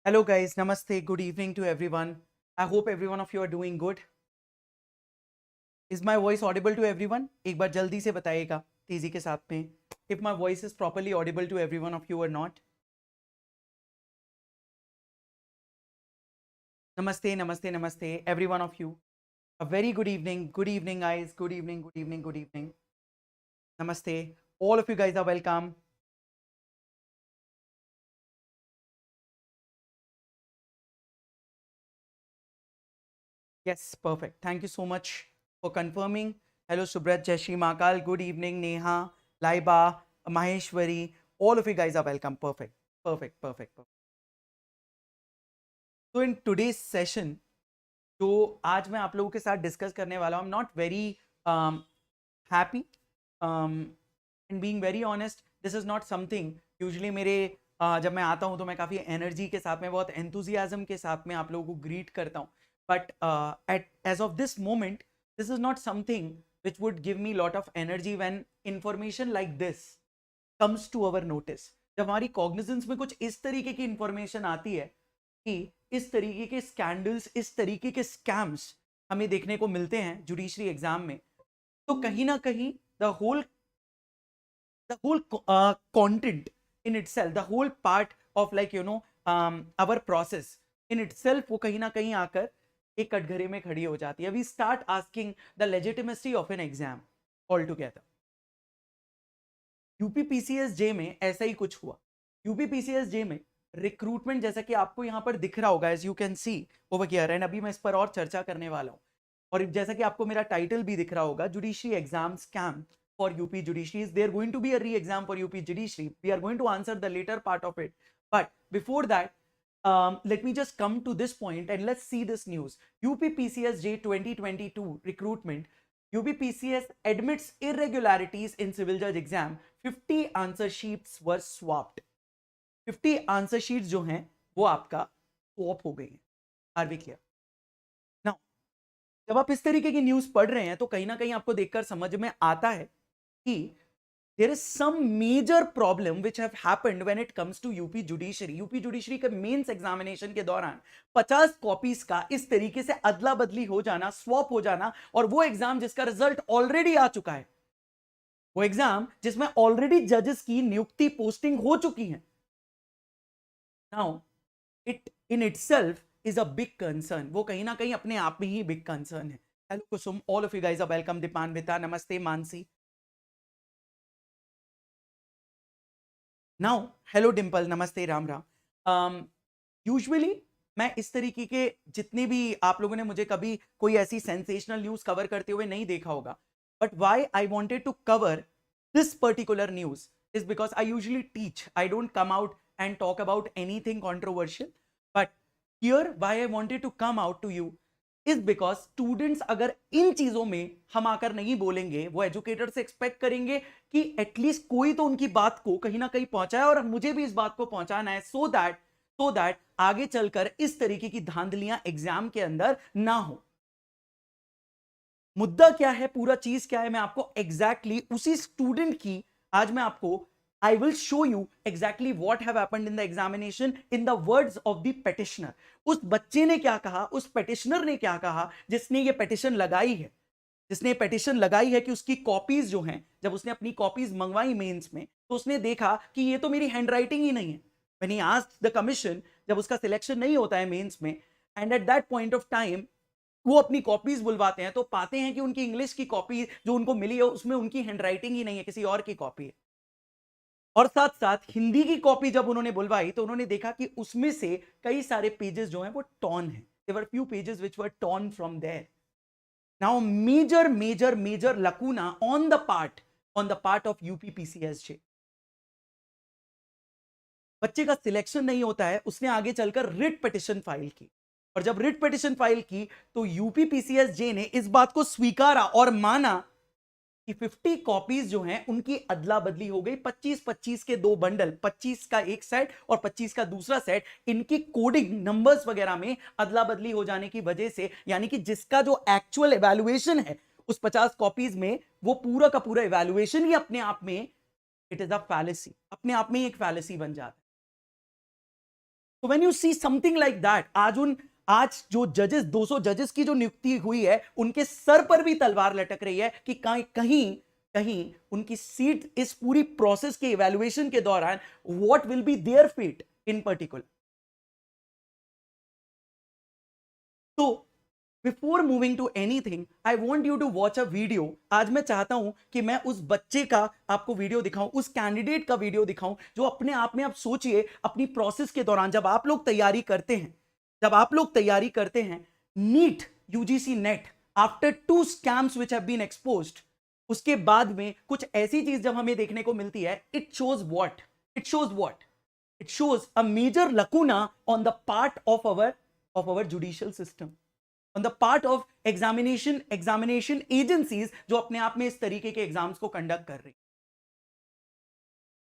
Hello guys, namaste, good evening to everyone. I hope every one of you are doing good. Is my voice audible to everyone? एक बार जल्दी से बताइएगा तेजी के साथ में. If my voice is properly audible to every one of you or not. Namaste, namaste, namaste, every one of you. A very good evening guys, good evening, good evening, good evening. Namaste. All of you guys are welcome. Yes, perfect. Thank you so much for confirming. Hello, Subrat, Jashri, Makal. Good evening, Neha, Laiba, Maheshwari. All of you guys are welcome. Perfect. Perfect. Perfect. Perfect. So in today's session, जो आज मैं आप लोगों के साथ discuss करने वाला हूँ, I'm not very happy and being very honest, this is not something usually मेरे जब मैं आता हूँ तो मैं काफ़ी एनर्जी के साथ में बहुत एंथुजियाज्म के साथ में आप लोगों को ग्रीट करता हूँ. But as of this moment this is not something which would give me lot of energy when information like this comes to our notice. जब हमारी कॉग्निजेंस में कुछ इस तरीके की इंफॉर्मेशन आती है कि इस तरीके के स्कैंडल्स, इस तरीके के स्कैम्स हमें देखने को मिलते हैं जुडिशरी एग्जाम में, तो कहीं ना कहीं the whole content in itself, the whole part of our process in itself, वो कहीं ना कहीं आकर एक कटघरे में खड़ी हो जाती है. We start asking the legitimacy of an exam all together. UPPCSJ में ऐसा ही कुछ हुआ. यूपीपीसीएसजे में रिक्रूटमेंट, जैसा कि आपको यहां पर दिख रहा होगा, as you can see over here, and अभी मैं इस पर और चर्चा करने वाला हूं. और जैसा कि आपको मेरा टाइटल भी दिख रहा होगा, judiciary exam scam for UP judiciary. Is there going to be a re-exam for UP judiciary? We are going to answer the later part of it. But before that, let me just come to this point and let's see this news. UPPCSJ 2022 recruitment. UPPCS admits irregularities in civil judge exam. 50 answer sheets were swapped. 50 answer sheets जो हैं वो आपका swap हो गई हैं. Are we clear? Now, जब आप इस तरीके की न्यूज पढ़ रहे हैं तो कहीं ना कहीं आपको देखकर समझ में आता है कि there is some major problem which have happened when it comes to UP judiciary. UP judiciary के मेंस एग्जामिनेशन के दौरान 50 कॉपीज का इस तरीके से अदला बदली हो जाना, स्वैप हो जाना, और वो एग्जाम जिसका रिजल्ट ऑलरेडी आ चुका है, वो एग्जाम जिसमें ऑलरेडी जजेस की नियुक्ति, पोस्टिंग हो चुकी है. Now it in itself is a big concern. वो कहीं ना कहीं अपने आप में ही बिग कंसर्न है. Hello Kusum, all of you guys are welcome. Deepanwita, नमस्ते. मानसी, नाउ हेलो डिंपल, नमस्ते. राम राम. यूजुअली मैं इस तरीके के जितने भी आप लोगों ने मुझे कभी कोई ऐसी सेंसेशनल न्यूज कवर करते हुए नहीं देखा होगा, but why I wanted to cover this particular news is because I usually teach. I don't come out and talk about anything controversial. But here, why I wanted to come out to you is because students अगर इन चीजों में हम आकर नहीं बोलेंगे, वो educator से expect करेंगे कि एटलीस्ट कोई तो उनकी बात को कहीं ना कहीं पहुंचाए, और मुझे भी इस बात को पहुंचाना है सो दैट आगे चलकर इस तरीके की धांधलियां एग्जाम के अंदर ना हो. मुद्दा क्या है, पूरा चीज क्या है, मैं आपको एग्जैक्टली उसी स्टूडेंट की आज मैं आपको I will show you exactly what have happened in the examination in the words of the petitioner. उस बच्चे ने क्या कहा, उस पेटिशनर ने क्या कहा जिसने ये पेटिशन लगाई है, जिसने पेटिशन लगाई है कि उसकी कॉपीज जो हैं, जब उसने अपनी कॉपीज मंगवाई मेंस में, तो उसने देखा कि ये तो मेरी हैंडराइटिंग ही नहीं है. When he asked the commission, जब उसका सिलेक्शन नहीं होता है मेंस में, and at that point of time वो अपनी कॉपीज बुलवाते हैं, तो पाते हैं कि उनकी इंग्लिश की कॉपी जो उनको मिली है उसमें उनकी हैंडराइटिंग ही नहीं है, किसी और की कॉपी है. और साथ साथ हिंदी की कॉपी जब उन्होंने बुलवाई तो उन्होंने देखा कि उसमें से कई सारे पेजेस जो हैं वो टॉर्न हैं. There were few pages which were torn from there. Now major lacuna on the part of UPPCSJ. बच्चे का सिलेक्शन नहीं होता है, उसने आगे चलकर रिट पिटिशन फाइल की, और जब रिट पिटिशन फाइल की तो यूपीपीसीएसजे ने इस बात को स्वीकारा और माना कि 50 कॉपीज जो हैं उनकी अदला बदली हो गई. 25-25 के दो बंडल, 25 का एक सेट और 25 का दूसरा सेट, इनकी कोडिंग नंबर्स वगैरह में अदला बदली हो जाने की वजह से, यानी कि जिसका जो एक्चुअल इवैल्यूएशन है उस 50 कॉपीज में, वो पूरा का पूरा इवैल्यूएशन ही अपने आप में इट इज अ फैलेसी, अपने आप में एक फैलेसी बन जाता है. तो when you see something like that, आज जो जजेस 200 जजेस की जो नियुक्ति हुई है, उनके सर पर भी तलवार लटक रही है कि कहीं कहीं उनकी सीट इस पूरी प्रोसेस के इवैल्यूएशन के दौरान what will be their fate in particular. तो before moving to anything, I want you to watch a video. आज मैं चाहता हूं कि मैं उस बच्चे का आपको वीडियो दिखाऊं, उस कैंडिडेट का वीडियो दिखाऊं, जो अपने आप में आप सोचिए अपनी प्रोसेस के दौरान जब आप लोग तैयारी करते हैं, NEET, UGC NET, after 2 scams which have been exposed, उसके बाद में कुछ ऐसी चीज जब हमें देखने को मिलती है, it shows a major lacuna on the part of our judicial system, on the part of examination agencies जो अपने आप में इस तरीके के एग्जाम्स को कंडक्ट कर रही।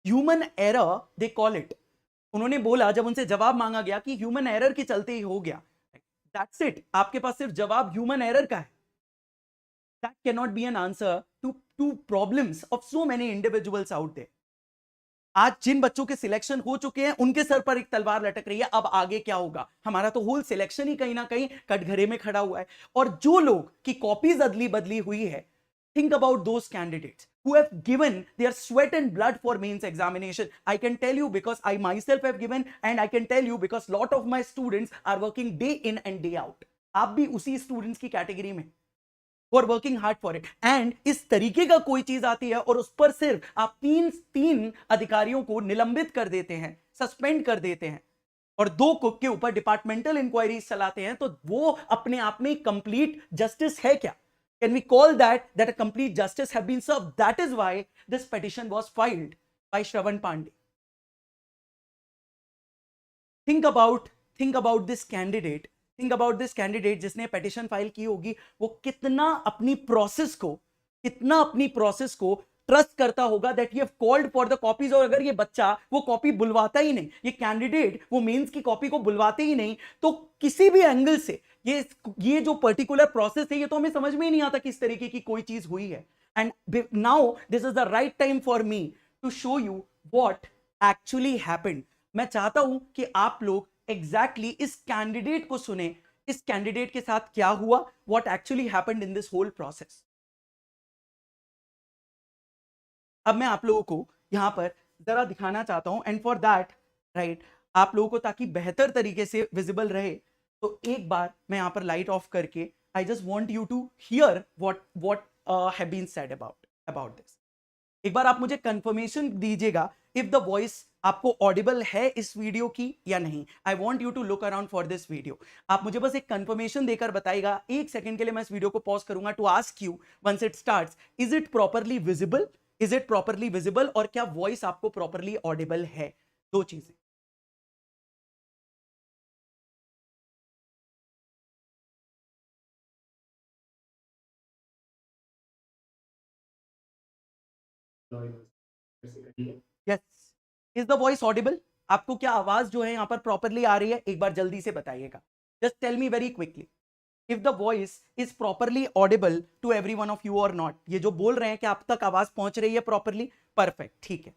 Human error they call it. उन्होंने बोला, जब उनसे जवाब मांगा गया कि ह्यूमन एरर के चलते ही हो गया, दैट्स इट, आपके पास सिर्फ जवाब ह्यूमन एरर का है। That can not be an answer to problems of so many individuals out there. आज जिन बच्चों के सिलेक्शन हो चुके हैं, उनके सर पर एक तलवार लटक रही है, अब आगे क्या होगा? हमारा तो होल सिलेक्शन ही कहीं ना कहीं कटघरे में खड़ा हुआ है। और जो लोग की कॉपीज अदली बदली हुई है, think about those candidates who have given their sweat and blood for mains examination. I can tell you because I myself have given, and I can tell you because lot of my students are working day in and day out. आप भी उसी students की category में who are working hard for it. And इस तरीके का कोई चीज आती है और उस पर सिर्फ आप तीन अधिकारियों को निलंबित कर देते हैं, सस्पेंड कर देते हैं, और 2 के ऊपर डिपार्टमेंटल इंक्वायरीज चलाते हैं, तो वो अपने आप में कंप्लीट जस्टिस है क्या? Can we call that a complete justice have been served? That is why this petition was filed by Shravan Pandey. Think about this candidate. Think about this candidate जिसने petition फाइल की होगी, वो कितना अपनी process को trust करता होगा that you have called for the copies. और अगर ये बच्चा वो कॉपी बुलवाता ही नहीं, ये कैंडिडेट वो मेंस की कॉपी को बुलवाते ही नहीं, तो किसी भी एंगल से ये जो पर्टिकुलर प्रोसेस है, ये तो हमें समझ में ही नहीं आता किस तरीके की कोई चीज हुई है। And now this is the right time for me to show you what actually happened. मैं चाहता हूं कि आप लोग एग्जैक्टली इस कैंडिडेट को सुने, इस कैंडिडेट के साथ क्या हुआ, what actually happened in this whole process. अब मैं आप लोगों को यहां पर जरा दिखाना चाहता हूं, एंड फॉर दैट राइट, आप लोगों को ताकि बेहतर तरीके से विजिबल रहे, तो एक बार मैं यहां पर लाइट ऑफ करके I just want you to hear what have been said about this. एक बार आप मुझे कंफर्मेशन दीजिएगा इफ द वॉइस आपको ऑडिबल है इस वीडियो की या नहीं। I want you to look around for this video. आप मुझे बस एक कंफर्मेशन देकर बताइएगा। 1 सेकेंड के लिए मैं इस वीडियो को पॉज करूंगा to ask you once it starts, is it properly visible, और क्या वॉइस आपको प्रॉपरली ऑडिबल है? 2 चीजें। Yes, is the voice audible? आपको क्या आवाज जो है यहां पर प्रॉपरली आ रही है? एक बार जल्दी से बताइएगा, just tell me very quickly if the voice is properly audible to every one of you or not. ये जो बोल रहे हैं कि आप तक आवाज पहुंच रही है प्रॉपरली, परफेक्ट, ठीक है।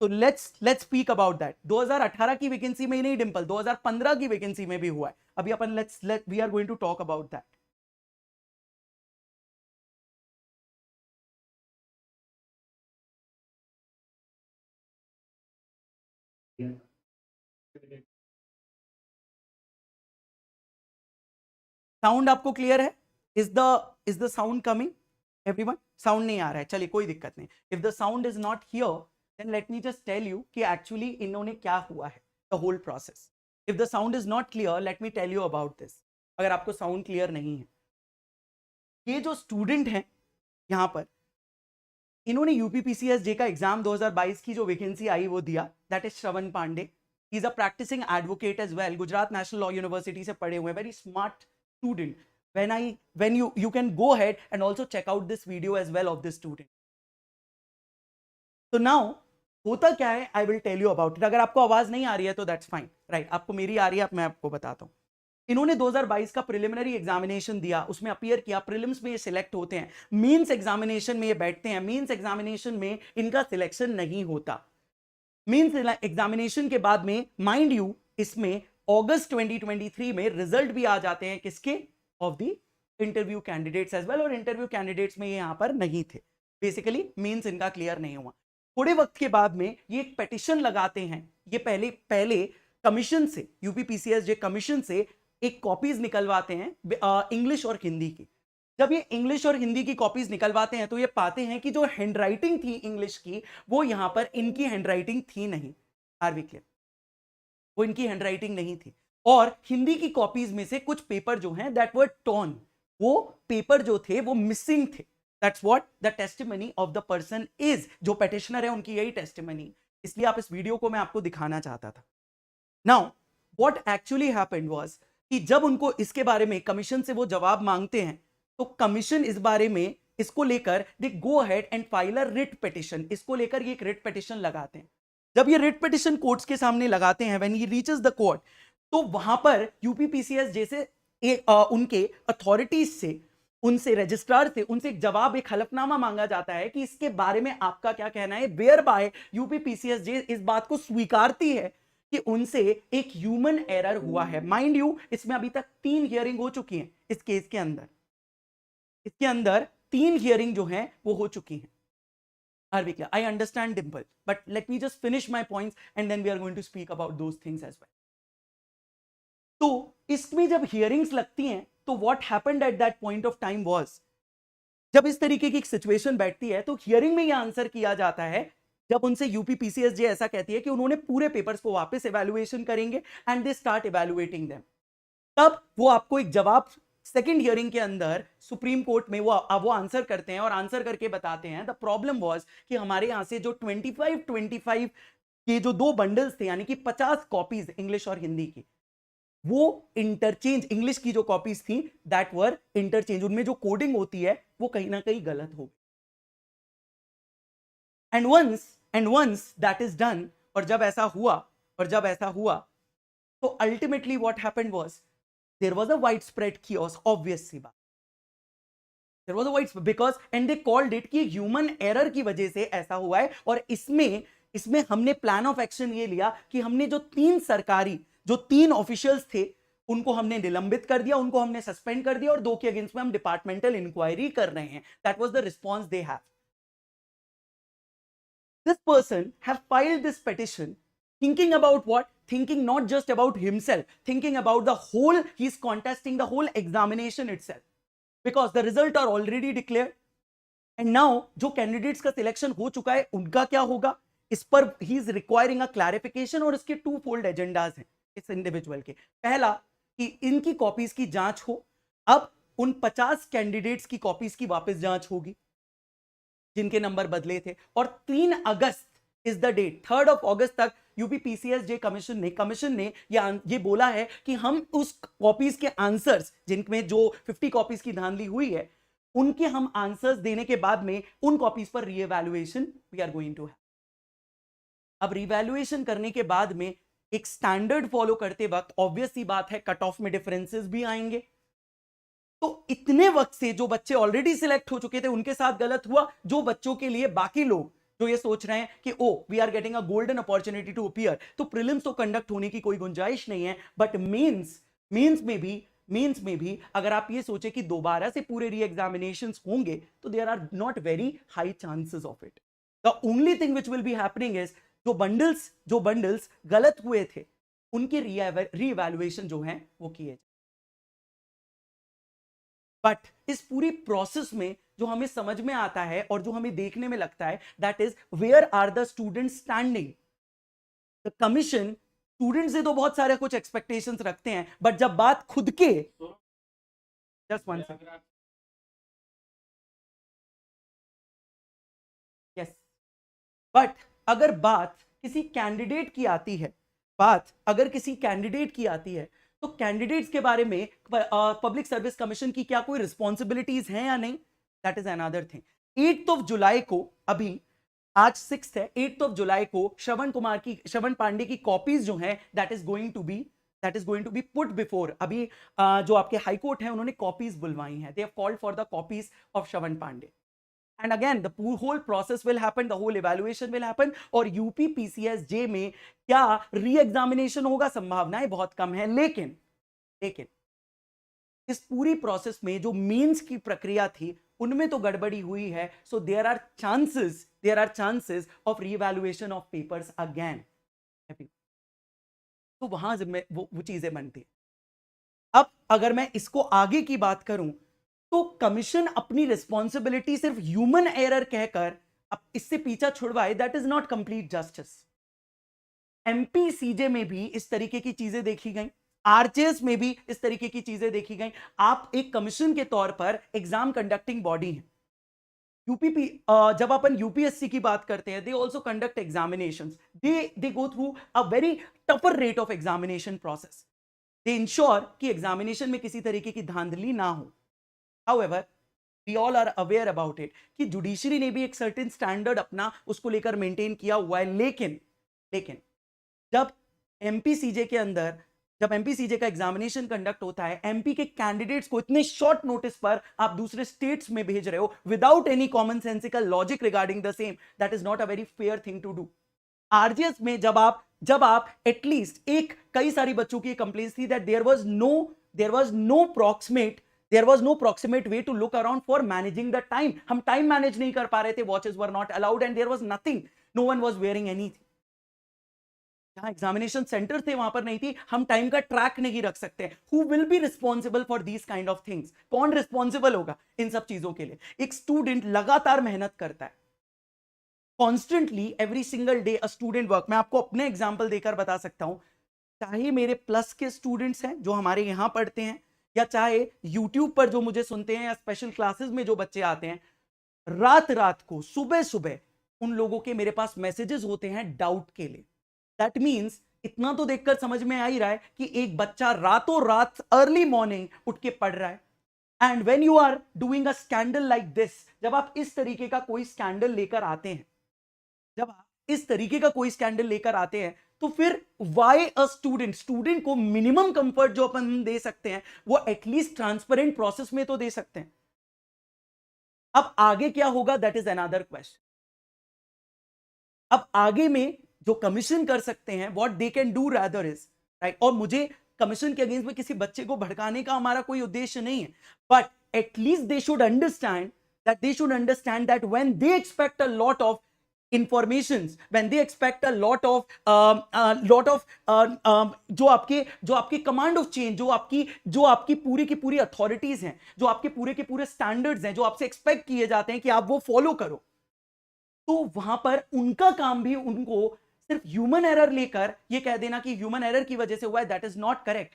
तो लेट्स स्पीक अबाउट दैट। 2018 की वैकेंसी में ही नहीं डिंपल, 2015 की वैकेंसी में भी हुआ है। अभी अपन we are going to talk about that. Sound आपको क्लियर है? Is the sound coming everyone? Sound नहीं आ रहा है, चलिए कोई दिक्कत नहीं। If the sound is not here then let me just tell you कि एक्चुअली इन्होंने क्या हुआ है, the whole process. If the sound is not clear let me tell you about this. अगर आपको साउंड क्लियर नहीं है, ये जो स्टूडेंट हैं यहां पर, इन्होंने यूपीपीसीएसजे का एग्जाम 2022 की जो वैकेंसी आई वो दिया। That is Shravan Pandey. He is a practising advocate as well, Gujarat national law university से पढ़े हुए, very smart student. when you can go ahead and also check out this video as well of this student. So now होता क्या है, I will tell you about it. अगर आपको आवाज नहीं आ रही है तो that's fine, right? आपको मेरी आ रही है, मैं आपको बताता हूं। इन्होंने 2022 का प्रिलिमिनरी एग्जामिनेशन दिया, उसमें अपीयर किया, प्रीलिम्स में ये सिलेक्ट होते हैं, मेंस एग्जामिनेशन में ये बैठते हैं, मेंस एग्जामिनेशन में इनका सिलेक्शन नहीं होता। मेंस एग्जामिनेशन के बाद में माइंड यू इसमें अगस्त 2023 में रिजल्ट भी आ जाते हैं किसके, of the interview candidates as well, और इंटरव्यू कैंडिडेट्स में ये यहां पर नहीं थे, बेसिकली मींस इनका क्लियर नहीं हुआ। थोड़े वक्त के बाद में ये एक पेटिशन लगाते हैं, ये पहले कमीशन से, यूपीपीसीएसजे कमीशन से एक कॉपीज निकलवाते हैं इंग्लिश और हिंदी की। जब ये इंग्लिश और हिंदी की कॉपीज निकलवाते हैं तो ये पाते हैं कि जो हैंडराइटिंग थी इंग्लिश की वो यहां पर इनकी हैंडराइटिंग थी नहीं, आर वी क्लियर, वो इनकी हैंडराइटिंग नहीं थी। और हिंदी की कॉपीज में से कुछ पेपर जो हैं दैट वर टॉर्न, वो पेपर जो थे वो मिसिंग थे। That's what the testimony of the person is, जो पेटिशनर है उनकी यही टेस्टिमनी, इसलिए आप इस वीडियो को मैं आपको दिखाना चाहता था। Now what actually happened was कि जब उनको इसके बारे में कमीशन से वो जवाब मांगते हैं तो कमीशन इस बारे में, इसको लेकर they go ahead and file a writ petition, इसको लेकर ये एक रिट पिटिशन लगाते हैं। जब ये रिट पिटिशन कोर्ट्स के सामने लगाते हैं, when he reaches the court, तो वहां पर यूपीपीसीएस जैसे उनके अथॉरिटीज से, उनसे रजिस्ट्रार से, उनसे एक जवाब, एक हलफनामा मांगा जाता है कि इसके बारे में आपका क्या कहना है, वेयर बाय यूपीपीसीएसजे इस बात को स्वीकारती है कि उनसे एक ह्यूमन एरर हुआ है। माइंड यू इसमें अभी तक 3 हियरिंग हो चुकी हैं इस केस के अंदर, इसके अंदर 3 हियरिंग जो हैं वो हो चुकी हैं। Are we clear? I understand, Dimple, but let me just finish my points and then we are going to speak about those things as well. तो इसमें जब हियरिंग्स लगती हैं तो what happened at that point of time was, जब इस तरीके की एक सिचुएशन बैठती है तो हियरिंग में यह आंसर किया जाता है, जब उनसे यूपीपीसीएसजे ऐसा कहती है कि उन्होंने पूरे पेपर्स को वापस इवैल्यूएशन करेंगे and they start evaluating them, तब वो आपको एक जवाब सेकंड हियरिंग के अंदर सुप्रीम कोर्ट में वो आंसर करते हैं और आंसर करके बताते हैं द प्रॉब्लम वाज कि हमारे यहां से जो 25 के जो 2 बंडल्स थे, यानी कि 50 कॉपीज इंग्लिश और हिंदी की, वो इंटरचेंज, इंग्लिश की जो कॉपीज थी दैट वर इंटरचेंज, उनमें जो कोडिंग होती है वो कहीं ना कहीं गलत हो गई। And once that is done, और जब ऐसा हुआ तो ultimately what happened was there was a widespread chaos, obvious सी बात, there was a widespread because and they called it कि ह्यूमन एरर की वजह से ऐसा हुआ है। और इसमें हमने प्लान ऑफ एक्शन ये लिया कि हमने जो 3 ऑफिशियल्स थे उनको हमने निलंबित कर दिया, उनको हमने सस्पेंड कर दिया, और 2 के अगेंस्ट में हम डिपार्टमेंटल इंक्वायरी कर रहे हैं। That was the response they have. This person have filed this petition thinking about what? Thinking not just about himself, thinking about the whole, he is contesting the whole examination itself, because the result are already declared and now जो candidates का selection हो चुका है उनका क्या होगा, इस पर he is requiring a clarification। और इसके 2-fold एजेंडाज हैं इस इंडिविजुअल के। पहला कि इनकी कॉपीज की जांच हो, अब उन 50 कैंडिडेट्स की कॉपीज की वापस जांच होगी जिनके नंबर बदले थे, और 3 अगस्त इज द डेट, 3 अगस्त तक यूपीपीसीएसजे कमीशन ने ये बोला है कि हम उस कॉपीज के आंसर्स, जिनमें जो 50 कॉपीज की धांधली हुई है, उनके हम आंसर्स देने के बाद में उन कॉपीज पर reevaluation we are going to have. अब रीवैल्यूएशन करने के बाद में एक स्टैंडर्ड फॉलो करते वक्त ऑब्वियस सी बात है कट ऑफ में डिफरेंसेस भी आएंगे। तो इतने वक्त से जो बच्चे ऑलरेडी सिलेक्ट हो चुके थे उनके साथ गलत हुआ, जो बच्चों के लिए बाकी लोग जो ये सोच रहे हैं कि oh we are getting a golden opportunity to appear, तो प्रीलिम्स तो कंडक्ट होने की कोई गुंजाइश नहीं है, बट मेंस में भी अगर आप ये सोचे कि दोबारा से पूरे री एग्जामिनेशंस होंगे तो there are not very high chances of it. The only thing which will be happening is जो बंडल्स गलत हुए थे उनके रीइवैल्यूएशन जो है वो किए जाए। बट इस पूरी प्रोसेस में जो हमें समझ में आता है और जो हमें देखने में लगता है that is where are the student standing. The commission student से तो बहुत सारे कुछ एक्सपेक्टेशंस रखते हैं, बट जब बात खुद के, just one second, yes, but अगर बात किसी कैंडिडेट की आती है, तो कैंडिडेट्स के बारे में पब्लिक सर्विस कमीशन की क्या कोई रिस्पॉन्सिबिलिटीज हैं या नहीं, दैट इज अनदर थिंग। 8 जुलाई को, अभी आज 6 है, 8 जुलाई को श्रवण पांडे की कॉपीज जो हैं that is going to be put before, अभी जो आपके हाई कोर्ट है उन्होंने कॉपीज बुलवाई हैं, they have called for the copies of Shravan Pandey. And again the whole process will happen, the whole evaluation will happen. और यूपी पीसीएस जे में क्या री एग्जामिनेशन होगा, संभावनाएं बहुत कम है। लेकिन लेकिन इस पूरी प्रोसेस में जो मेंस की प्रक्रिया थी उनमें तो गड़बड़ी हुई है। So there are chances of revaluation of papers again. तो वहां वो चीजें बनती है। अब अगर मैं इसको आगे की बात करूं तो कमीशन अपनी रिस्पॉन्सिबिलिटी सिर्फ ह्यूमन एरर कहकर अब इससे पीछा छुड़वाए, that is not complete justice. MPCJ में भी इस तरीके की चीजें देखी गई, आरजेएस में भी इस तरीके की चीजें देखी गई। आप एक कमीशन के तौर पर एग्जाम कंडक्टिंग बॉडी हैं। यूपीपी जब अपन यूपीएससी की बात करते हैं, they also conduct examinations, they go through a very tougher rate of examination process. They ensure कि एग्जामिनेशन में किसी तरीके की धांधली ना हो। However we all are aware about it कि जुडिशरी ने भी एक सर्टेन स्टैंडर्ड अपना उसको लेकर मेंटेन किया हुआ है। लेकिन लेकिन जब एमपीसीजे के अंदर, जब एमपीसीजे का एग्जामिनेशन कंडक्ट होता है, एमपी के कैंडिडेट्स को इतने शॉर्ट नोटिस पर आप दूसरे स्टेट्स में भेज रहे हो without any common sensical logic regarding the same, that is not a very fair thing to do. RGS में जब आप एटलीस्ट एक, कई सारी बच्चों की कंप्लेंट थी that there was no proximate way to look around for managing the time। हम टाइम मैनेज नहीं कर पा रहे थे, watches were not allowed and there was nothing, no one was wearing anything. जहां एग्जामिनेशन सेंटर थे वहां पर नहीं थी, हम टाइम का ट्रैक नहीं रख सकते। Who will be responsible for these kind of things? कौन रिस्पॉन्सिबल होगा इन सब चीजों के लिए? एक स्टूडेंट लगातार मेहनत करता है, constantly every single day a student work. मैं आपको अपने एग्जाम्पल देकर बता सकता हूं, चाहे मेरे प्लस के स्टूडेंट्स हैं जो हमारे यहां पढ़ते हैं, या चाहे यूट्यूब पर जो मुझे सुनते हैं, या स्पेशल क्लासेस में जो बच्चे आते हैं, रात रात को, सुबह सुबह उन लोगों के मेरे पास मैसेजेस होते हैं डाउट के लिए। दैट मीन्स इतना तो देखकर समझ में आ ही रहा है कि एक बच्चा रातों रात अर्ली मॉर्निंग उठ के पढ़ रहा है। And when you are doing a scandal like this, जब आप इस तरीके का कोई स्कैंडल लेकर आते हैं, जब आप इस तरीके का कोई स्कैंडल लेकर आते हैं, तो फिर वाई अ स्टूडेंट को मिनिमम कंफर्ट जो अपन दे सकते हैं वो एटलीस्ट ट्रांसपेरेंट प्रोसेस में तो दे सकते हैं। अब आगे क्या होगा, दैट इज अनदर क्वेश्चन। अब आगे में जो कमीशन कर सकते हैं, what they can do rather is, right. और मुझे कमीशन के अगेंस्ट में किसी बच्चे को भड़काने का हमारा कोई उद्देश्य नहीं है, but at least they should understand that when they expect a lot of informations, when they expect a lot of जो आपके कमांड ऑफ चेंज, जो आपकी पूरी की पूरी अथॉरिटीज हैं, जो आपके पूरे के पूरे स्टैंडर्ड्स हैं, जो आपसे एक्सपेक्ट किए जाते हैं कि आप वो फॉलो करो, तो वहां पर उनका काम भी उनको सिर्फ ह्यूमन एरर लेकर ये कह देना कि ह्यूमन एरर की वजह से हुआ है, that is not correct.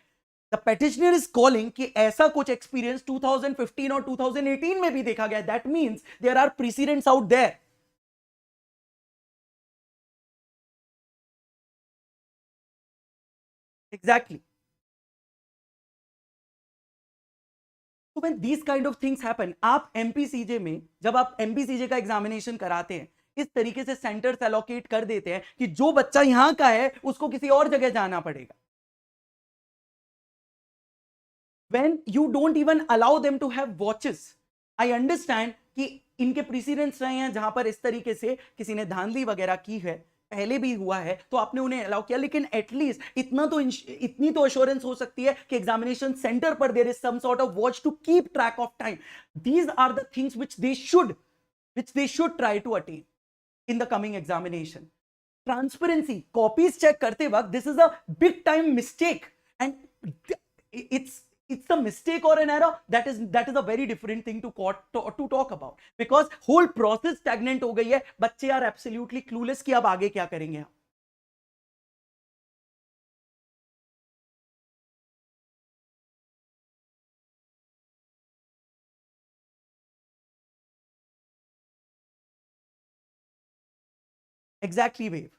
The petitioner is calling कि ऐसा कुछ एक्सपीरियंस 2015 और 2018 में भी देखा गया, that means there are presidents out there. Exactly. तो when these kind of things happen, आप एमपीसीजे में, जब आप एमपीसीजे का एग्जामिनेशन कराते हैं, इस तरीके से सेंटर्स एलोकेट कर देते हैं कि जो बच्चा यहां का है उसको किसी और जगह जाना पड़ेगा। when you don't even allow them to have watches, I understand कि इनके प्रीसीडेंट्स रहे हैं जहां पर इस तरीके से किसी ने धांधली वगैरह की है, पहले भी हुआ है, तो आपने उन्हें अलाउ किया। लेकिन एटलीस्ट इतनी तो अश्योरेंस हो सकती है कि एग्जामिनेशन सेंटर पर there is some sort of watch to keep track of time. These are the things which they should try to attain in the coming examination. Transparency, copies check करते वक्त, this is a big time mistake, and it's a mistake or an error, that is a very different thing to talk about, because whole process stagnant हो गई है, बच्चे are absolutely clueless कि अब आगे क्या करेंगे हम। Exactly wave.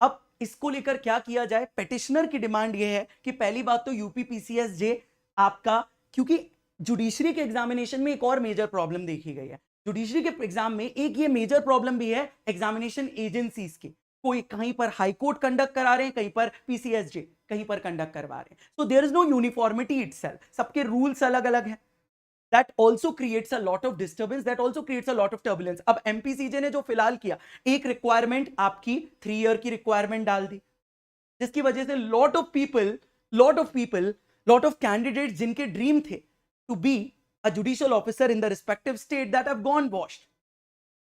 अब इसको लेकर क्या किया जाए? पेटिशनर की डिमांड यह है कि पहली बात तो यूपी पीसीएस जे आपका, क्योंकि जुडिशरी के एग्जामिनेशन में एक और मेजर प्रॉब्लम देखी गई है, जुडिशरी के एग्जाम में एक ये मेजर प्रॉब्लम भी है एग्जामिनेशन एजेंसीज की। कोई कहीं पर हाई कोर्ट कंडक्ट करा रहे हैं, कहीं पर पीसीएस जे कहीं पर कंडक्ट करवा रहे हैं, so there is no uniformity itself, सबके रूल्स अलग अलग हैं। that also creates a lot of disturbance, that also creates a lot of turbulence. अब MPCJ ने जो फिलहाल किया, एक रिक्वायरमेंट आपकी 3 ईयर की रिक्वायरमेंट डाल दी, जिसकी वजह से lot of people, lot of candidates जिनके ड्रीम थे to be a judicial officer in the respective state that have gone washed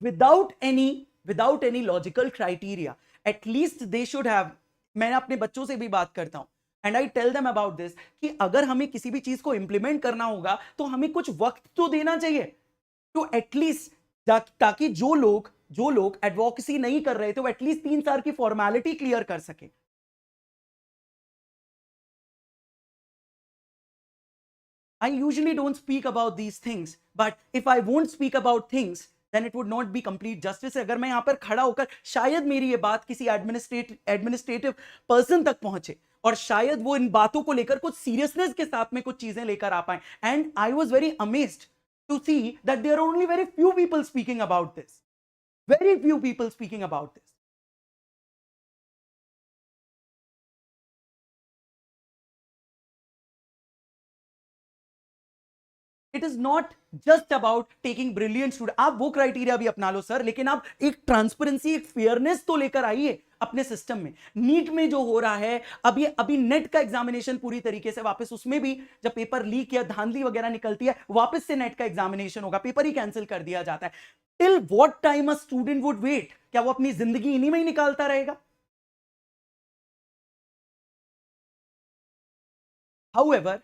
without any logical criteria. At least they should have. मैं अपने बच्चों से भी बात करता हूं and I tell them about this कि अगर हमें किसी भी चीज को इंप्लीमेंट करना होगा तो हमें कुछ वक्त तो देना चाहिए टू एटलीस्ट, ताकि जो लोग एडवोकेसी नहीं कर रहे थे वो एटलीस्ट 3 साल की फॉर्मेलिटी क्लियर कर सके. I usually don't speak about these things, but if I won't speak about things, then it would not be complete justice. अगर मैं यहां पर खड़ा होकर शायद मेरी ये बात किसी एडमिनिस्ट्रेटिव पर्सन तक पहुंचे और शायद वो इन बातों को लेकर कुछ सीरियसनेस के साथ में कुछ चीजें लेकर आ पाए. And I was very amazed to see that there are only very few people speaking about this, very few people speaking about this. It is not just about taking brilliant student. आप वो criteria भी अपना लो sir, लेकिन आप एक transparency, एक fairness तो लेकर आइए अपने सिस्टम में. नीट में जो हो रहा है अभी नेट का एग्जामिनेशन पूरी तरीके से वापस, उसमें भी जब पेपर लीक या धांधली वगैरह निकलती है वापस से नेट का एग्जामिनेशन होगा, पेपर ही कैंसिल कर दिया जाता है. Till what time a student would wait? क्या वो अपनी जिंदगी इन्हीं में ही निकालता रहेगा? However,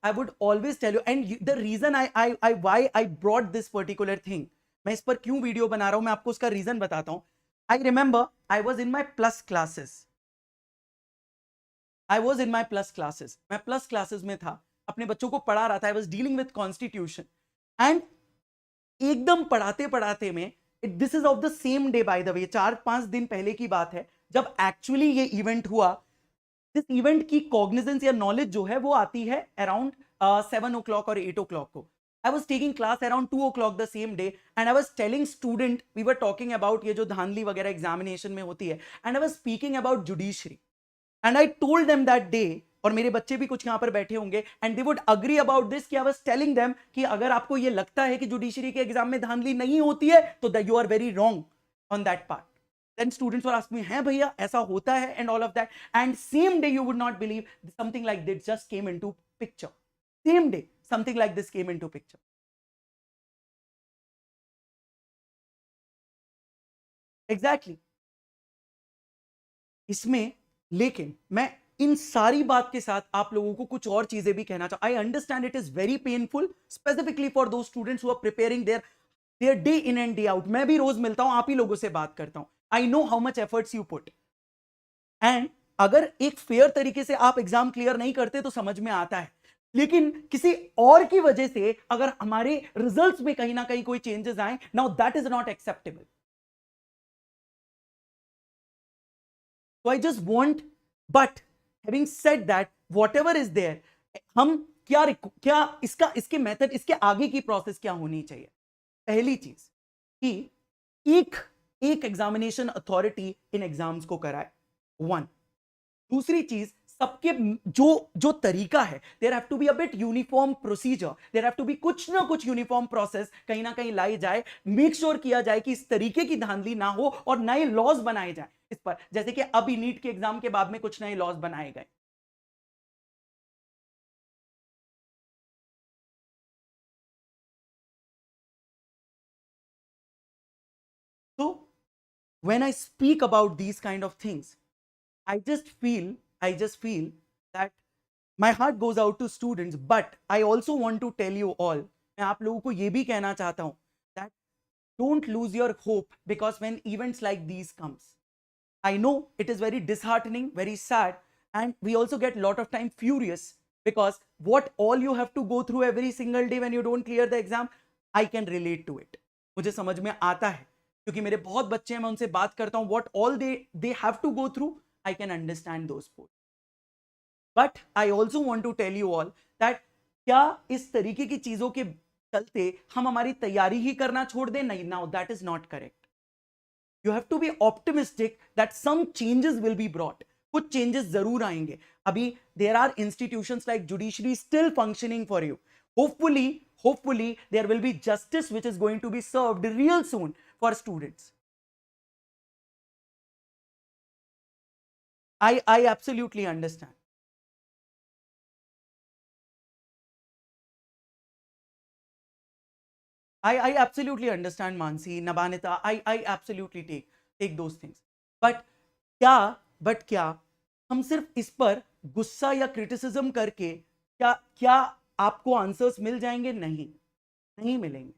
I would always tell you, and the reason why I brought this particular thing, मैं इस पर क्यों वीडियो बना रहा हूं, मैं आपको उसका रीजन बताता हूं. I remember I was in my plus classes. मैं प्लस क्लासेस में था, अपने बच्चों को पढ़ा रहा था. I was dealing with constitution, and एकदम पढ़ाते पढ़ाते में, this is of the same day by the way, 4-5 दिन पहले की बात है जब एक्चुअली ये इवेंट हुआ. दिस इवेंट की कॉग्निजेंस या नॉलेज जो है वो आती है अराउंड 7 o'clock और 8 o'clock को. I was taking class around 2 o'clock the same day, and I was telling student, we were talking about ये जो धांधली वगैरह एग्जामिनेशन में होती है, and I was speaking about judiciary, and I told them that day, और मेरे बच्चे भी कुछ यहां पर बैठे होंगे, and they would agree about this, कि आई वाज टेलिंग देम कि अगर आपको ये लगता है कि जुडिशरी के एग्जाम में धांधली नहीं होती है तो you are very wrong on that part. Then students were asking me, हैं भैया ऐसा होता है, and all of that. And same day, you would not believe, something like this just came into picture. Same day, something like this came into picture. Exactly. इसमें लेकिन मैं इन सारी बात के साथ आप लोगों को कुछ और चीजें भी कहना चाहता. I understand it is very painful, specifically for दो students who are preparing their day in and day out. मैं भी रोज मिलता हूं, आप ही लोगों से बात करता हूं. I know how much efforts you put, and अगर एक फेयर तरीके से आप एग्जाम क्लियर नहीं करते तो समझ में आता है, लेकिन किसी और की वजह से अगर हमारे रिजल्ट्स में कहीं ना कहीं कोई चेंजेस आए, now that is not acceptable. So I just want, but having said that, whatever is there, हम क्या इसके मेथड, इसके आगे की प्रोसेस क्या होनी चाहिए? पहली चीज कि एक एग्जामिनेशन अथॉरिटी इन एग्जाम्स को कराए, 1. दूसरी चीज, सबके जो तरीका है, there have to be a bit uniform procedure, there have to be कुछ ना कुछ यूनिफॉर्म प्रोसेस कहीं ना कहीं लाई जाए. मेक श्योर किया जाए कि इस तरीके की धांधली ना हो और नए लॉज बनाए जाए इस पर, जैसे कि अभी नीट के एग्जाम के बाद में कुछ नए लॉज बनाए गए. So when I speak about these kind of things, I just feel that my heart goes out to students, but I also want to tell you all, मैं आप लोगों को ये भी कहना चाहता हूं that don't lose your hope, because when events like these comes, I know it is very disheartening, very sad, and we also get a lot of time furious, because what all you have to go through every single day when you don't clear the exam, I can relate to it. मुझे समझ में आता है, क्योंकि मेरे बहुत बच्चे हैं, मैं उनसे बात करता हूं, what all they have to go through, I can understand those points. But I also want to tell you all that क्या इस तरीके की चीजों के चलते हम हमारी तैयारी ही करना छोड़ दें? नहीं, now that is not correct. You have to be optimistic that some changes will be brought. कुछ चेंजेस जरूर आएंगे. अभी there are institutions like judiciary still functioning for you. Hopefully hopefully there will be justice which is going to be served real soon for students. I absolutely understand. I absolutely understand, Mansi, Nabanita. I absolutely take those things. But क्या हम सिर्फ इस पर गुस्सा या criticism करके क्या आपको आंसर्स मिल जाएंगे? नहीं मिलेंगे.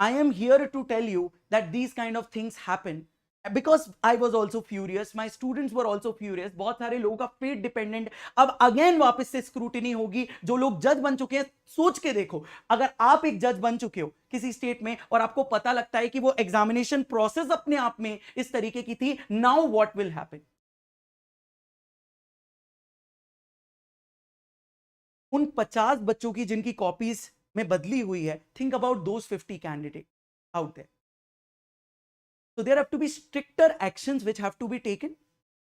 I am here to tell you that these kind of things happen because I was also furious, my students were also furious. बहुत सारे लोगों का फेट डिपेंडेंट. अब अगेन वापस से स्क्रूटिनी होगी. जो लोग जज बन चुके हैं, सोच के देखो, अगर आप एक जज बन चुके हो किसी स्टेट में और आपको पता लगता है कि वो एग्जामिनेशन प्रोसेस अपने आप में इस तरीके की थी, नाउ व्हाट विल हैपन? उन 50 बच्चों की जिनकी कॉपीज में बदली हुई है, think about those 50 candidate out there. So there have to be stricter actions which have to be taken.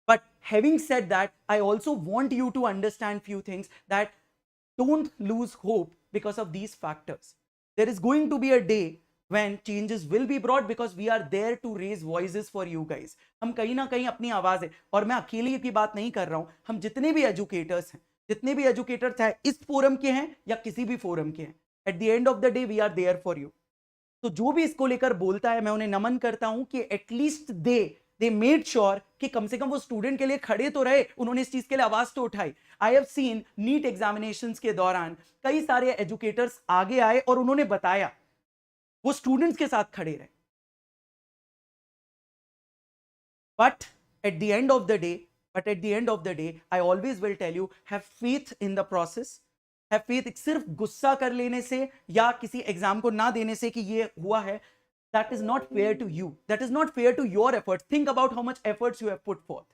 But having said that, I also want you to understand few things, that don't lose hope because of these factors. There is going to be a day when changes will be brought because we are there to raise voices for you guys. हम कहीं ना कहीं अपनी आवाज है, और मैं अकेले की बात नहीं कर रहा हूं, हम जितने भी एजुकेटर्स हैं, जितने भी एजुकेटर्स चाहे इस फोरम के हैं या किसी भी फोरम के हैं, at the end of the day we are there for you. तो जो भी इसको लेकर बोलता है, मैं उन्हें नमन करता हूं कि एटलीस्ट दे मेड श्योर कि कम से कम वो स्टूडेंट के लिए खड़े तो रहे, उन्होंने इस चीज के लिए आवाज तो उठाई. I have seen NEET examinations के दौरान कई सारे एजुकेटर्स आगे आए और उन्होंने बताया, वो स्टूडेंट्स के साथ खड़े रहे. But at the end of the day I always will tell you, have faith in the process. Have faith. सिर्फ गुस्सा कर लेने से या किसी एग्जाम को ना देने से कि ये हुआ है, that is not fair to you, that is not fair to your efforts. Think about how much efforts you have put forth.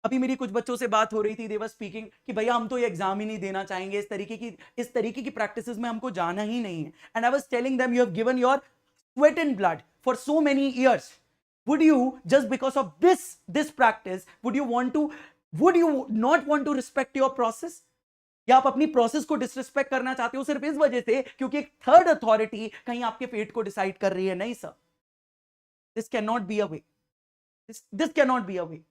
अभी मेरी कुछ बच्चों से बात हो रही थी, they were speaking कि भैया हम तो ये एग्जाम ही नहीं देना चाहेंगे, इस तरीके की प्रैक्टिसेस में हमको जाना ही नहीं है. And I was telling them, you have given your sweat and blood for so many years. Would you, just because of this practice, would you not want to respect your process? या आप अपनी process को disrespect करना चाहते हो सिर्फ इस वजह से क्योंकि एक थर्ड अथॉरिटी कहीं आपके फेट को डिसाइड कर रही है? नहीं sir, this can not be a way. This can not be a way.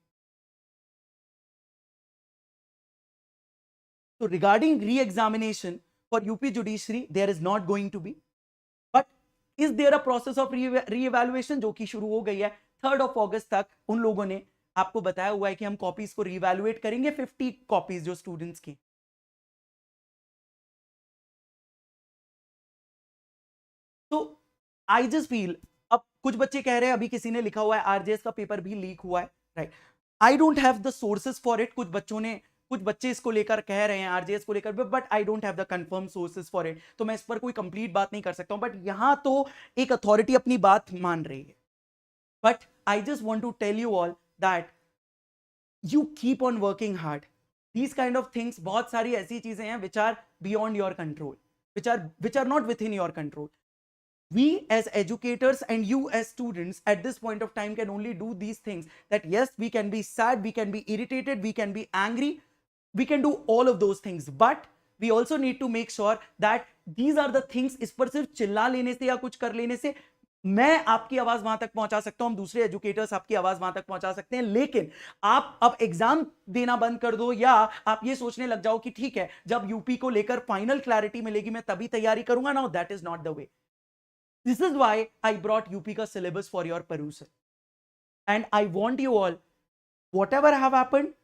So regarding re-examination for UP Judiciary, there is not going to be. But is there a process of re-evaluation जो कि शुरू हो गई है 3rd of August तक? उन लोगों ने आपको बताया हुआ है कि हम कॉपीज को री-इवैल्यूएट करेंगे, 50 कॉपीज जो स्टूडेंट्स की. तो आई जस्ट फील, अब कुछ बच्चे कह रहे हैं, अभी किसी ने लिखा हुआ है आरजेएस का पेपर भी लीक हुआ है, right? I don't have the sources for it. कुछ बच्चे इसको लेकर कह रहे हैं आरजेएस को लेकर, but I don't have the confirm sources for it. तो मैं इस पर कोई कंप्लीट बात नहीं कर सकता हूं. बट यहां तो एक अथॉरिटी अपनी बात मान रही है. But I just want to tell you all that you keep on working hard. These kind of things, बहुत सारी ऐसी चीजें हैं which are beyond your control, which are not within your control. We as educators and you as students at this point of time can only do these things, that yes, we can be sad, we can be irritated, we can be angry, we can do all of those things, but we also need to make sure that these are the things. इस पर सिर्फ चिल्ला लेने से या कुछ कर लेने से मैं आपकी आवाज वहां तक पहुंचा सकता हूं, हम दूसरे एजुकेटर्स आपकी आवाज वहां तक पहुंचा सकते हैं, लेकिन आप अब एग्जाम देना बंद कर दो या आप ये सोचने लग जाओ कि ठीक है जब यूपी को लेकर फाइनल क्लैरिटी मिलेगी मैं तभी तैयारी करूंगा. Now that is not the way. This is why I brought UP ka syllabus for your perusal. And I want you all, whatever have happened,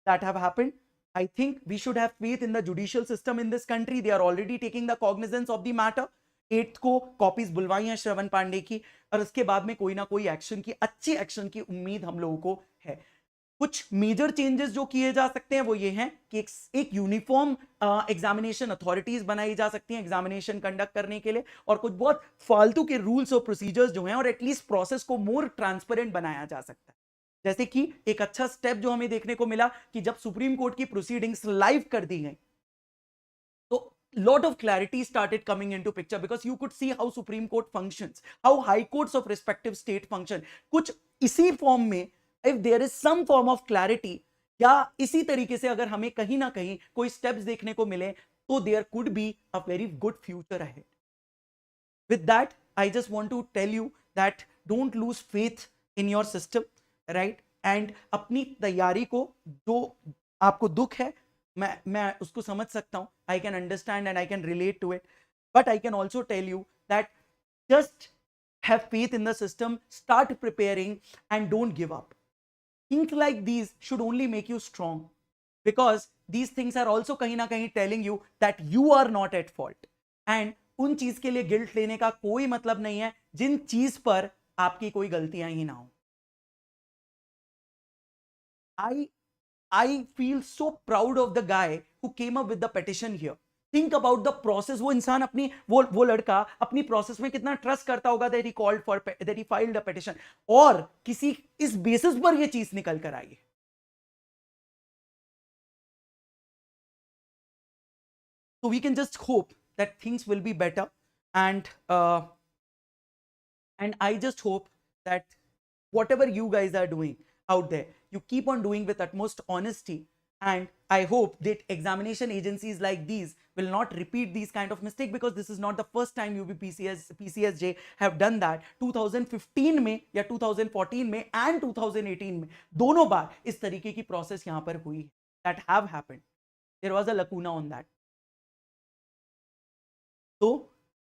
that have happened. I think we should have faith in the judicial system in this country. They are already taking the cognizance of the matter. 8th को copies बुलवाई हैं श्रवण पांडे की, और उसके बाद में कोई ना कोई एक्शन की, अच्छी एक्शन की उम्मीद हम लोगों को है. कुछ मेजर चेंजेस जो किए जा सकते हैं वो ये हैं कि एक यूनिफॉर्म एग्जामिनेशन अथॉरिटीज बनाई जा सकती हैं एग्जामिनेशन कंडक्ट करने के लिए, और कुछ बहुत फालतू के रूल्स और प्रोसीजर्स जो हैं, और एटलीस्ट प्रोसेस को मोर ट्रांसपेरेंट बनाया जा सकता है. जैसे कि एक अच्छा स्टेप जो हमें देखने को मिला कि जब सुप्रीम कोर्ट की प्रोसीडिंग्स लाइव कर दी गई, तो lot of clarity started coming into picture because you could see how Supreme Court functions, how high courts of respective state function. कुछ इसी फॉर्म में if there is some form of clarity, या इसी तरीके से अगर हमें कहीं ना कहीं कोई स्टेप्स देखने को मिले, तो there could be a very good future ahead. With that, I just want to tell you that don't lose faith in your system, right? And अपनी तैयारी को, जो आपको दुख है, मैं उसको समझ सकता हूं. I can understand and I can relate to it, but I can also tell you that just have faith in the system, start preparing, and don't give up. Things like these should only make you strong, because these things are also कहीं ना कहीं telling you that you are not at fault. And उन चीज के लिए guilt लेने का कोई मतलब नहीं है जिन चीज पर आपकी कोई गलतियां ही ना हो. I feel so proud of the guy who came up with the petition here. Think about the process. वो इंसान अपनी वो लड़का अपनी प्रोसेस में कितना ट्रस्ट करता होगा that he called for that he filed a petition, और किसी इस बेसिस पर ये चीज निकल कर आई है. So we can just hope that things will be better, and I just hope that whatever you guys are doing out there, you keep on doing with utmost honesty, and I hope that examination agencies like these will not repeat these kind of mistake, because this is not the first time PCSJ have done that. 2015 में या 2014 में and 2018 में दोनों बार इस तरीके की process यहां पर हुई. That have happened. There was a lacuna on that. So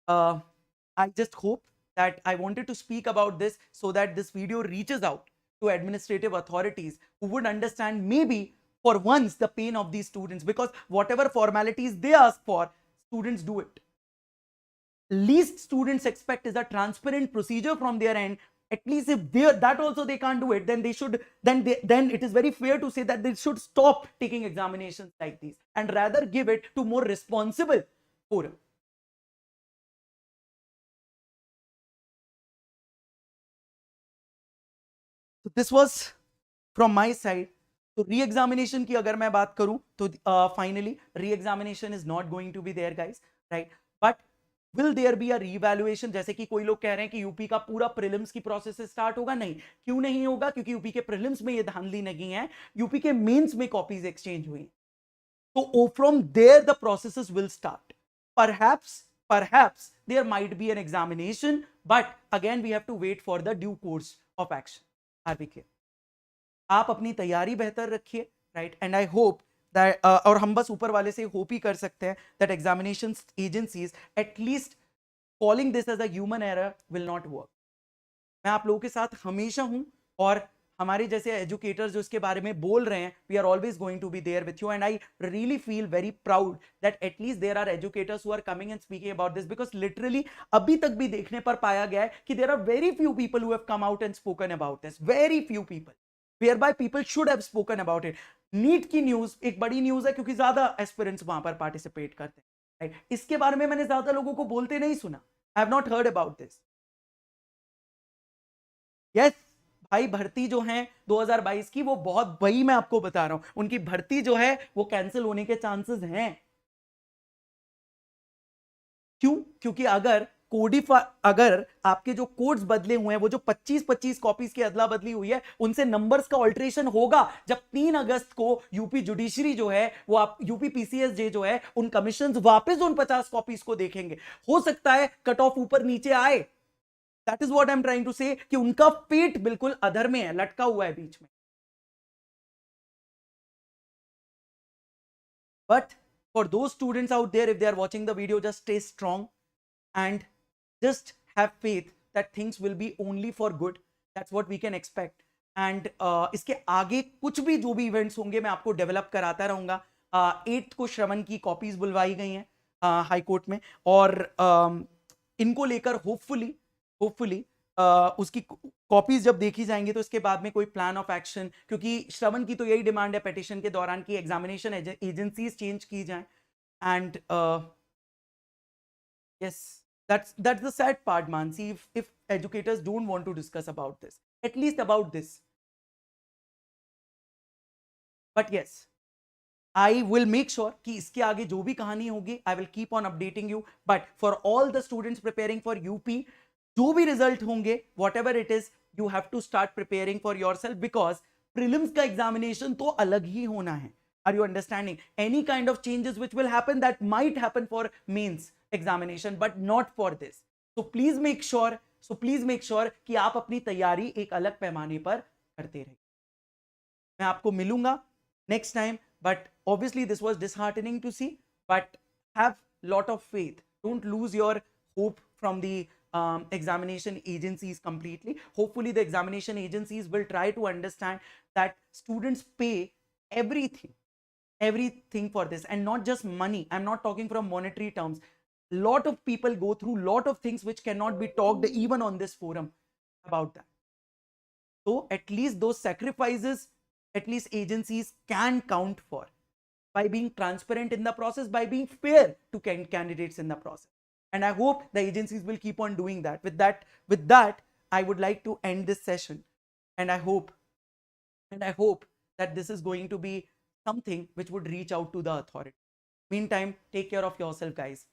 I just hope that I wanted to speak about this so that this video reaches out to administrative authorities who would understand maybe for once the pain of these students, because whatever formalities they ask for, students do it. Least students expect is a transparent procedure from their end. At least if that also they can't do it, then they should, then it is very fair to say that they should stop taking examinations like these and rather give it to more responsible forum. So this was from my side. तो री-एग्जामिनेशन की अगर मैं बात करूं तो finally reexamination is not going to be there guys, right? But will there be a reevaluation? जैसे कि कोई लोग कह रहे हैं कि यूपी का पूरा प्रीलिम्स की प्रोसेस से स्टार्ट होगा. नहीं, क्यों नहीं होगा? क्योंकि यूपी के प्रीलिम्स में ये धांधली नहीं है, यूपी के मेंस में कॉपीज एक्सचेंज हुई. तो from there the processes will start. Perhaps there might be an examination, but again we have to wait for the due course of action. Are we clear? आप अपनी तैयारी बेहतर रखिए, right? And I hope that, और हम बस ऊपर वाले से होप ही कर सकते हैं that examination agencies at least calling this as a human error will not work. मैं आप लोगों के साथ हमेशा हूं, और हमारे जैसे एजुकेटर्स जो इसके बारे में बोल रहे हैं, we are always going to be there with you, and I really feel very proud that at least there are educators who are coming and speaking about this, because literally अभी तक भी देखने पर पाया गया है कि there are very few people who have come out and spoken about this, very few people, whereby people should have spoken about it. NEET की न्यूज एक बड़ी न्यूज है क्योंकि ज्यादा एस्पिरेंट्स वहां पर पार्टिसिपेट करते हैं, राइट? इसके बारे में मैंने ज्यादा लोगों को बोलते नहीं सुना. I have not heard about this. Yes भाई, भर्ती जो है 2022 की वो बहुत, वही मैं आपको बता रहा हूं, उनकी भर्ती जो है वो कैंसिल होने के चांसेस हैं. क्यों? क्योंकि अगर आपके जो कोड्स बदले हुए हैं, वो जो 25-25 कॉपीज की अदला बदली हुई है, उनसे नंबर्स का ऑल्ट्रेशन होगा जब 3 अगस्त को यूपी जुडिशरी जो है वो यूपी पीसीएसजे जो है उन कमीशन वापस उन 50 कॉपीज को देखेंगे. हो सकता है कट ऑफ ऊपर नीचे आए. That is what I am trying to say, कि उनका पेट बिल्कुल अधर में है, लटका हुआ है बीच में. But for those students out there, if they are watching the video, just stay strong and just have faith that things will be only for good. That's what we can expect. And इसके आगे कुछ भी जो भी events होंगे मैं आपको develop कराता रहूंगा. 8th को श्रवण की कॉपीज बुलवाई गई हैं हाई कोर्ट में, और इनको लेकर होपफुली उसकी कॉपीज जब देखी जाएंगी तो इसके बाद में कोई प्लान ऑफ एक्शन, क्योंकि श्रवण की तो यही डिमांड है पेटिशन के दौरान कि एग्जामिनेशन एजेंसीज चेंज की जाए. And yes, that's the sad part, Mansi, if educators don't want to discuss about this, at least about this. But yes, I will make sure कि इसके आगे जो भी कहानी होगी, I will keep on updating you. But for all the students preparing for UP, जो भी result होंगे, whatever it is, you have to start preparing for yourself, because prelims का एग्जामिनेशन तो अलग ही होना है. Are you understanding? Any kind of changes which will happen, that might happen for mains examination, but not for this. So please make sure कि आप अपनी तैयारी एक अलग पैमाने पर करते रहिए. मैं आपको मिलूंगा next time, but obviously this was disheartening to see, but have lot of faith. Don't lose your hope from the examination agencies completely. Hopefully the examination agencies will try to understand that students pay everything for this, and not just money. I'm not talking from monetary terms. Lot of people go through lot of things which cannot be talked even on this forum about that. So at least those sacrifices, at least agencies can count for, by being transparent in the process, by being fair to candidates in the process. And I hope the agencies will keep on doing that. With that, I would like to end this session. And I hope that this is going to be something which would reach out to the authority. Meantime, take care of yourself, guys.